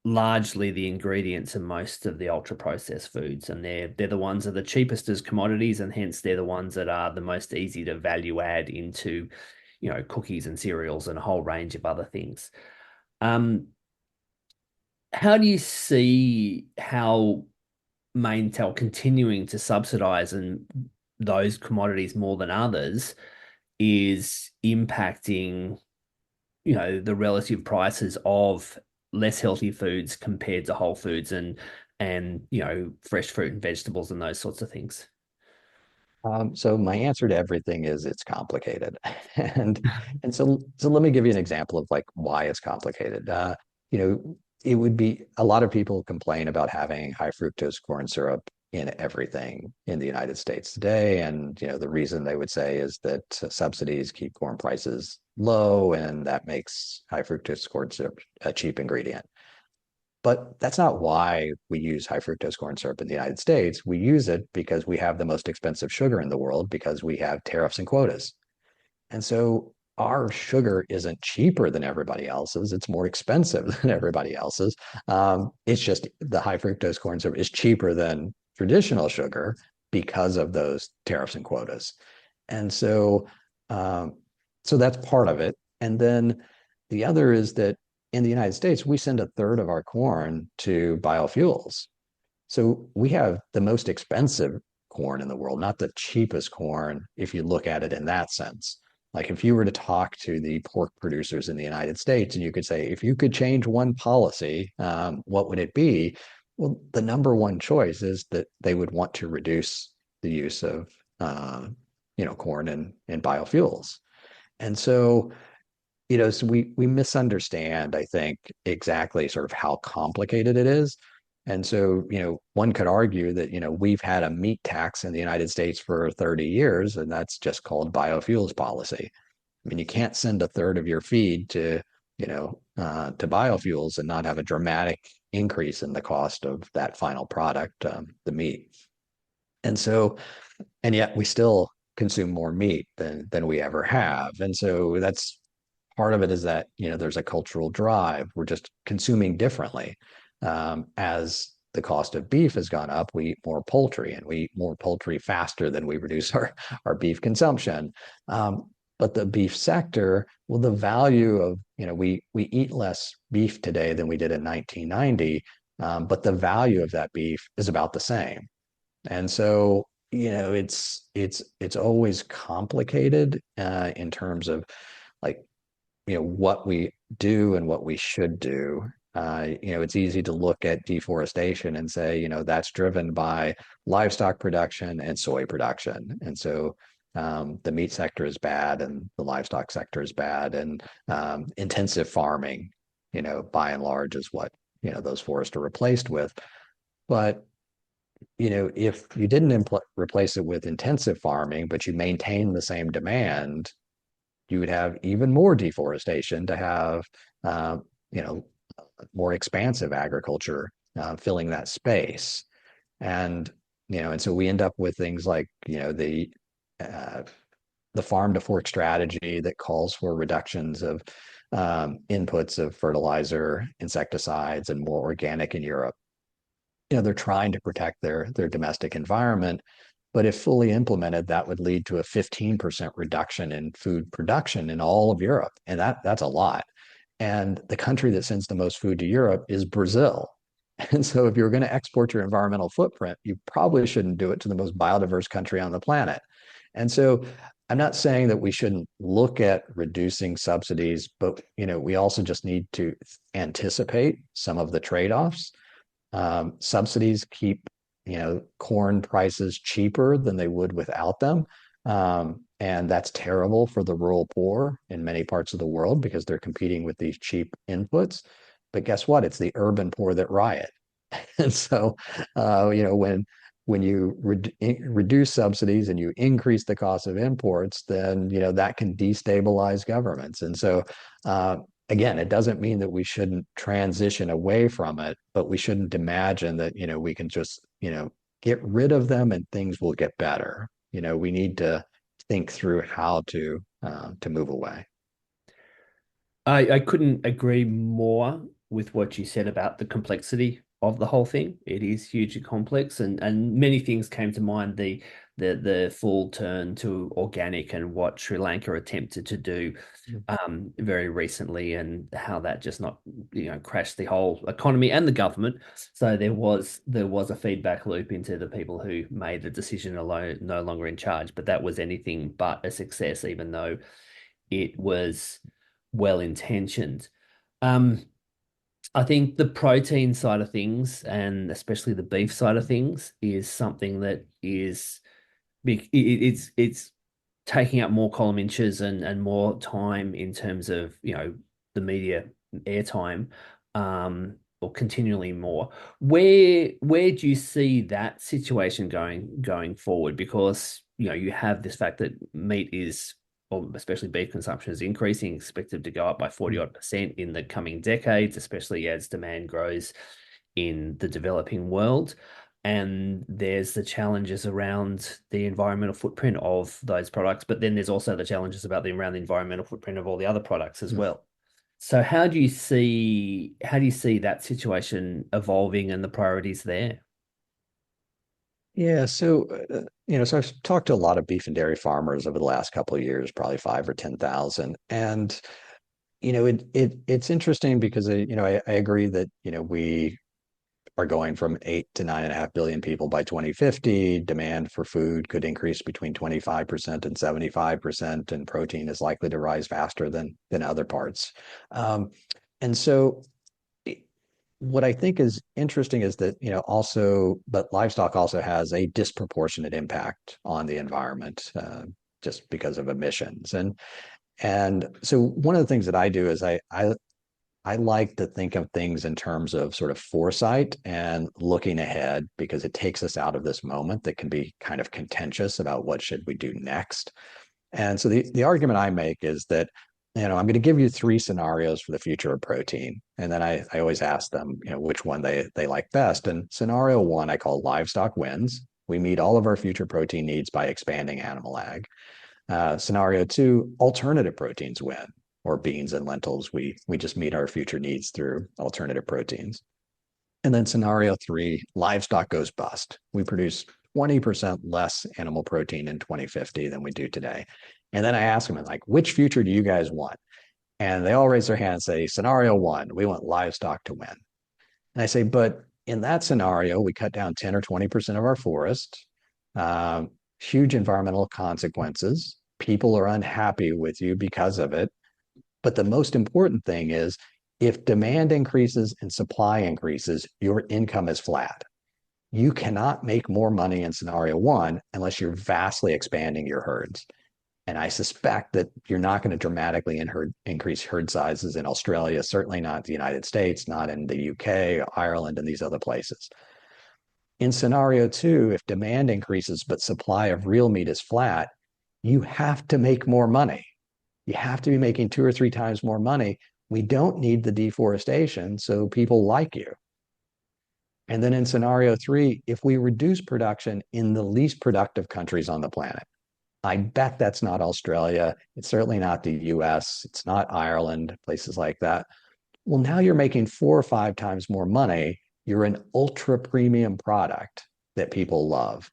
largely the ingredients in most of the ultra processed foods, and they're the ones that are the cheapest as commodities, and hence they're the ones that are the most easy to value add into, cookies and cereals and a whole range of other things. Um, how do you see how Maintel continuing to subsidize and those commodities more than others is impacting, the relative prices of less healthy foods compared to whole foods and fresh fruit and vegetables and those sorts of things? So my answer to everything is it's complicated, and so let me give you an example of like why it's complicated. It would be, a lot of people complain about having high fructose corn syrup in everything in the United States today, and the reason they would say is that subsidies keep corn prices low, and that makes high fructose corn syrup a cheap ingredient. But that's not why we use high fructose corn syrup in the United States. We use it because we have the most expensive sugar in the world, because we have tariffs and quotas. And so our sugar isn't cheaper than everybody else's. It's more expensive than everybody else's. It's just the high fructose corn syrup is cheaper than traditional sugar because of those tariffs and quotas. And um, so that's part of it. And then the other is that in the United States, we send a third of our corn to biofuels. So we have the most expensive corn in the world, not the cheapest corn, if you look at it in that sense. Like if you were to talk to the pork producers in the United States and you could say, if you could change one policy, what would it be? Well, the number one choice is that they would want to reduce the use of, corn and biofuels. And so we misunderstand, I think, exactly sort of how complicated it is. And so, one could argue that, we've had a meat tax in the United States for 30 years, and that's just called biofuels policy. I mean, you can't send a third of your feed to biofuels and not have a dramatic increase in the cost of that final product, the meat. And so, and yet we still consume more meat than we ever have. And so that's part of it, is that there's a cultural drive. We're just consuming differently. As the cost of beef has gone up, we eat more poultry, and we eat more poultry faster than we reduce our beef consumption. But the beef sector, well, the value of, we eat less beef today than we did in 1990, but the value of that beef is about the same. And so, it's always complicated in terms of like, what we do and what we should do. It's easy to look at deforestation and say, that's driven by livestock production and soy production. And so the meat sector is bad and the livestock sector is bad. And intensive farming, by and large is what, those forests are replaced with. But if you didn't replace it with intensive farming, but you maintain the same demand, you would have even more deforestation to have, uh, you know, more expansive agriculture filling that space. And, and so we end up with things like, uh, the farm to fork strategy that calls for reductions of inputs of fertilizer, insecticides, and more organic in Europe. They're trying to protect their domestic environment, but if fully implemented, that would lead to a 15% reduction in food production in all of Europe. And that's a lot. And the country that sends the most food to Europe is Brazil. And so if you're going to export your environmental footprint, you probably shouldn't do it to the most biodiverse country on the planet. And so I'm not saying that we shouldn't look at reducing subsidies, but we also just need to anticipate some of the trade-offs. Subsidies keep corn prices cheaper than they would without them. And that's terrible for the rural poor in many parts of the world because they're competing with these cheap inputs. But guess what? It's the urban poor that riot. And so, when you reduce subsidies and you increase the cost of imports, then that can destabilize governments. And so, again, it doesn't mean that we shouldn't transition away from it, but we shouldn't imagine that we can just get rid of them and things will get better. We need to think through how to move away. I couldn't agree more with what you said about the complexity of the whole thing. It is hugely complex, and many things came to mind. The full turn to organic and what Sri Lanka attempted to do very recently, and how that just not crashed the whole economy and the government. So there was a feedback loop into the people who made the decision alone, no longer in charge. But that was anything but a success, even though it was well intentioned. Um, I think the protein side of things, and especially the beef side of things, is something that is big. It's taking up more column inches and more time in terms of the media airtime, or continually more. Where do you see that situation going forward? Because you have this fact that meat is, or especially beef consumption, is increasing, expected to go up by 40 odd percent in the coming decades, especially as demand grows in the developing world. And there's the challenges around the environmental footprint of those products, but then there's also the challenges around the environmental footprint of all the other products as well. So how do you see that situation evolving and the priorities there? Yeah, so I've talked to a lot of beef and dairy farmers over the last couple of years, probably five or 10,000. And it's interesting because I agree that we are going from 8 to 9.5 billion people by 2050. Demand for food could increase between 25% and 75%, and protein is likely to rise faster than other parts. And so what I think is interesting is that, but livestock also has a disproportionate impact on the environment, just because of emissions. And so one of the things that I do is I like to think of things in terms of sort of foresight and looking ahead, because it takes us out of this moment that can be kind of contentious about what should we do next. And so the argument I make is that, I'm going to give you three scenarios for the future of protein. And then I always ask them, which one they like best. And scenario one, I call livestock wins. We meet all of our future protein needs by expanding animal ag. Scenario two, alternative proteins win, or beans and lentils. We just meet our future needs through alternative proteins. And then scenario three, livestock goes bust. We produce 20% less animal protein in 2050 than we do today. And then I ask them, like, which future do you guys want? And they all raise their hand and say, scenario one, we want livestock to win. And I say, but in that scenario, we cut down 10 or 20% of our forest, huge environmental consequences. People are unhappy with you because of it. But the most important thing is, if demand increases and supply increases, your income is flat. You cannot make more money in scenario one unless you're vastly expanding your herds. And I suspect that you're not going to dramatically increase herd sizes in Australia, certainly not the United States, not in the UK, Ireland, and these other places. In scenario two, if demand increases but supply of real meat is flat, you have to make more money. You have to be making 2 or 3 times more money. We don't need the deforestation, so people like you. And then in scenario three, if we reduce production in the least productive countries on the planet, I bet that's not Australia. It's certainly not the US. It's not Ireland, places like that. Well, now you're making 4 or 5 times more money. You're an ultra premium product that people love.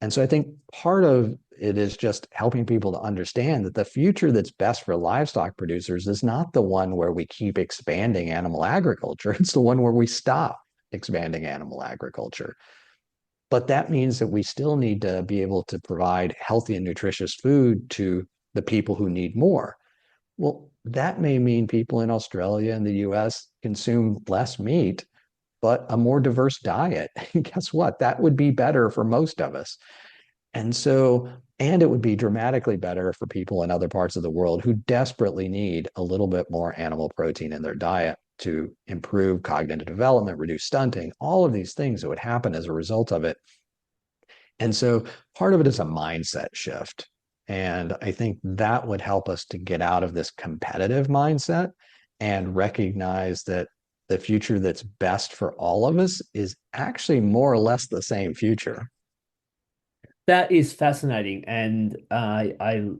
And so I think part of it is just helping people to understand that the future that's best for livestock producers is not the one where we keep expanding animal agriculture. It's the one where we stop. expanding animal agriculture. But that means that we still need to be able to provide healthy and nutritious food to the people who need more. Well, that may mean people in Australia and the US consume less meat, but a more diverse diet. And guess what? That would be better for most of us. And so, and it would be dramatically better for people in other parts of the world who desperately need a little bit more animal protein in their diet to improve cognitive development, reduce stunting, all of these things that would happen as a result of it. And so part of it is a mindset shift. And I think that would help us to get out of this competitive mindset and recognize that the future that's best for all of us is actually more or less the same future. That is fascinating, and I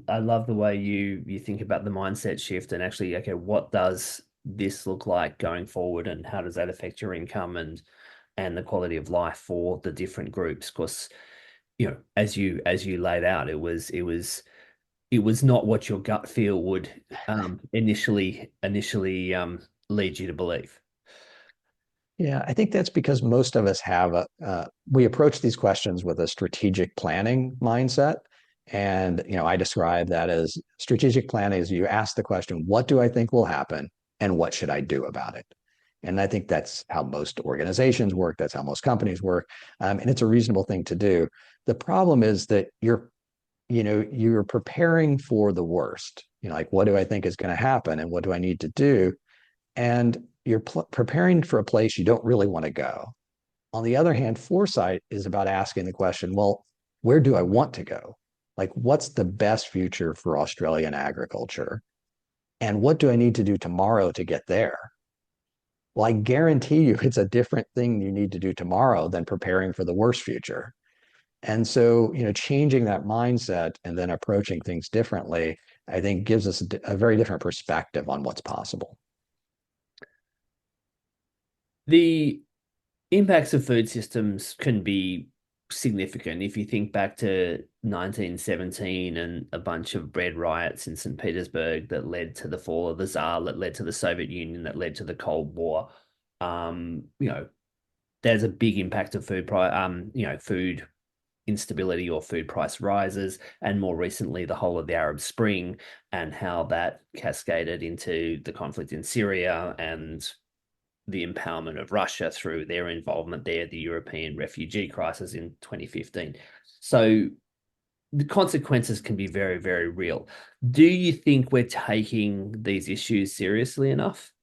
love the way you think about the mindset shift and actually, okay, what does this look like going forward, and how does that affect your income and the quality of life for the different groups? Because, as you laid out, it was not what your gut feel would initially lead you to believe. Yeah, I think that's because most of us have we approach these questions with a strategic planning mindset. And, I describe that as strategic planning is you ask the question, what do I think will happen and what should I do about it? And I think that's how most organizations work. That's how most companies work. And it's a reasonable thing to do. The problem is that you're preparing for the worst. Like, what do I think is going to happen and what do I need to do? And you're preparing for a place you don't really want to go. On the other hand, foresight is about asking the question, well, where do I want to go? Like, what's the best future for Australian agriculture? And what do I need to do tomorrow to get there? Well, I guarantee you it's a different thing you need to do tomorrow than preparing for the worst future. And so, changing that mindset and then approaching things differently, I think gives us a very different perspective on what's possible. The impacts of food systems can be significant. If you think back to 1917 and a bunch of bread riots in St. Petersburg that led to the fall of the Tsar, that led to the Soviet Union, that led to the Cold War, um, you know, there's a big impact of food instability or food price rises, and more recently, the whole of the Arab Spring and how that cascaded into the conflict in Syria and the empowerment of Russia through their involvement there, the European refugee crisis in 2015. So the consequences can be very, very real. Do you think we're taking these issues seriously enough?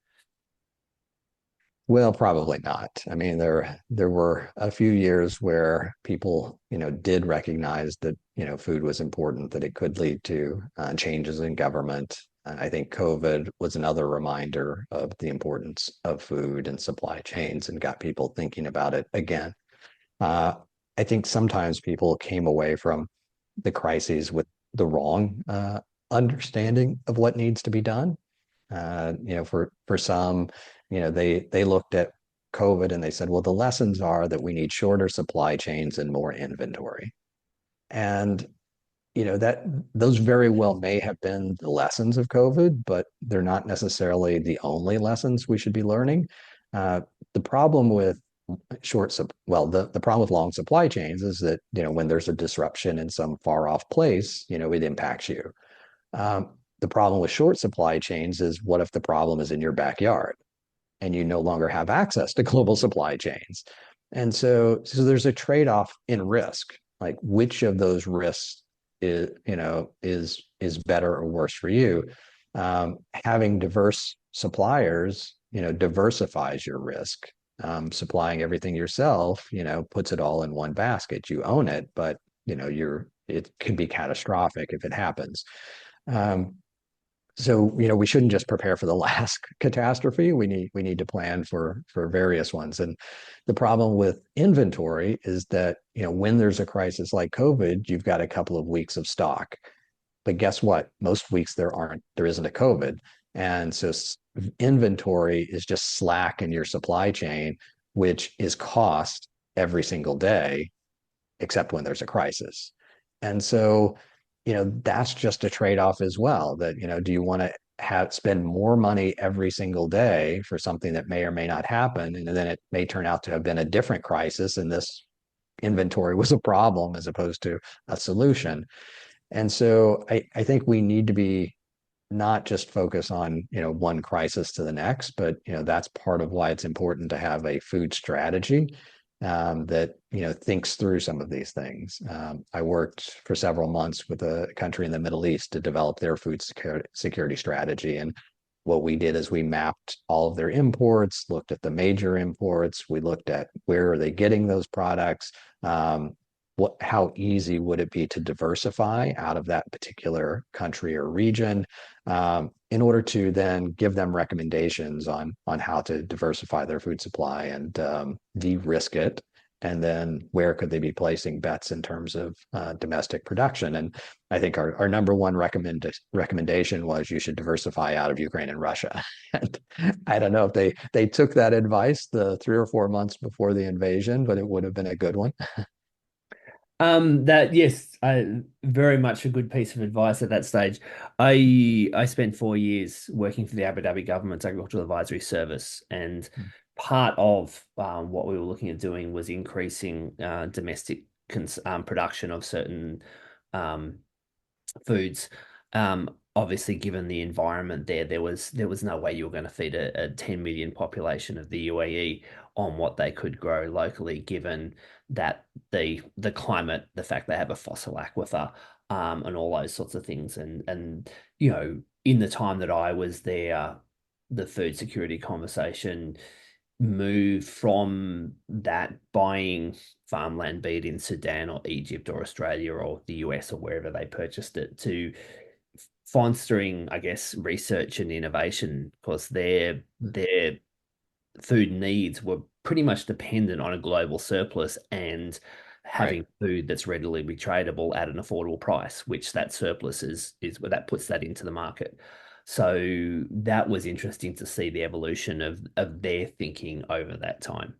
Well, probably not. I mean, there were a few years where people, did recognize that, food was important, that it could lead to changes in government. I think COVID was another reminder of the importance of food and supply chains and got people thinking about it again. Uh, I think sometimes people came away from the crises with the wrong understanding of what needs to be done. For some, they looked at COVID and they said, well, the lessons are that we need shorter supply chains and more inventory. And that those very well may have been the lessons of COVID, but they're not necessarily the only lessons we should be learning. Uh, the problem with the problem with long supply chains is that when there's a disruption in some far off place, it impacts you. The problem with short supply chains is what if the problem is in your backyard and you no longer have access to global supply chains? And so there's a trade-off in risk, like which of those risks is better or worse for you. Having diverse suppliers, diversifies your risk. Supplying everything yourself, puts it all in one basket. You own it, but it can be catastrophic if it happens. Um, so we shouldn't just prepare for the last catastrophe. We need to plan for various ones. And the problem with inventory is that when there's a crisis like COVID, you've got a couple of weeks of stock. But guess what? Most weeks there isn't a COVID, and so inventory is just slack in your supply chain, which is cost every single day, except when there's a crisis. And so that's just a trade-off as well, that do you want to spend more money every single day for something that may or may not happen, and then it may turn out to have been a different crisis, and this inventory was a problem as opposed to a solution. And so I think we need to be not just focus on one crisis to the next, but that's part of why it's important to have a food strategy that thinks through some of these things. I worked for several months with a country in the Middle East to develop their food security strategy, and what we did is we mapped all of their imports, looked at the major imports, we looked at where are they getting those products, how easy would it be to diversify out of that particular country or region, in order to then give them recommendations on how to diversify their food supply and de-risk it. And then where could they be placing bets in terms of domestic production? And I think our number one recommendation was you should diversify out of Ukraine and Russia. And I don't know if they took that advice the 3 or 4 months before the invasion, but it would have been a good one. That yes, very much a good piece of advice at that stage. I spent 4 years working for the Abu Dhabi government's agricultural advisory service, and part of what we were looking at doing was increasing domestic production of certain foods. Obviously, given the environment there was no way you were going to feed a 10 million population of the UAE on what they could grow locally, given that the climate, the fact they have a fossil aquifer, and all those sorts of things. And in the time that I was there, the food security conversation moved from that buying farmland, be it in Sudan or Egypt or Australia or the US or wherever they purchased it, to fostering, I guess, research and innovation, because their food needs were pretty much dependent on a global surplus and having food that's readily be tradable at an affordable price, which that surplus is where that puts that into the market. So that was interesting to see the evolution of their thinking over that time.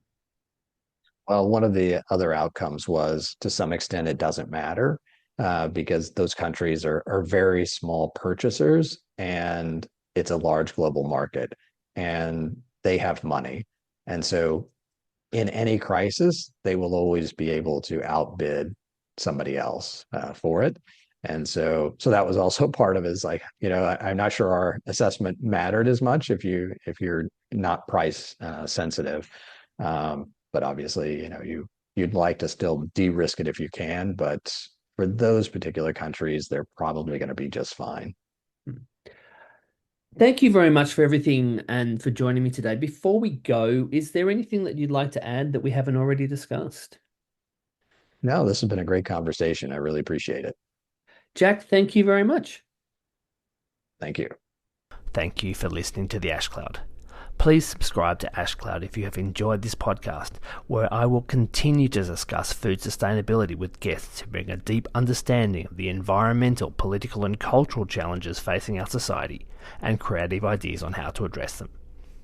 Well, one of the other outcomes was, to some extent, it doesn't matter because those countries are very small purchasers, and it's a large global market, and they have money. And so in any crisis, they will always be able to outbid somebody else for it. And so that was also part of it, is like, I'm not sure our assessment mattered as much if you're not price sensitive. But obviously, you'd like to still de-risk it if you can, but for those particular countries, they're probably going to be just fine. Thank you very much for everything and for joining me today. Before we go, is there anything that you'd like to add that we haven't already discussed? No, this has been a great conversation. I really appreciate it. Jack, thank you very much. Thank you. Thank you for listening to the Ash Cloud. Please subscribe to Ash Cloud if you have enjoyed this podcast, where I will continue to discuss food sustainability with guests who bring a deep understanding of the environmental, political and cultural challenges facing our society and creative ideas on how to address them.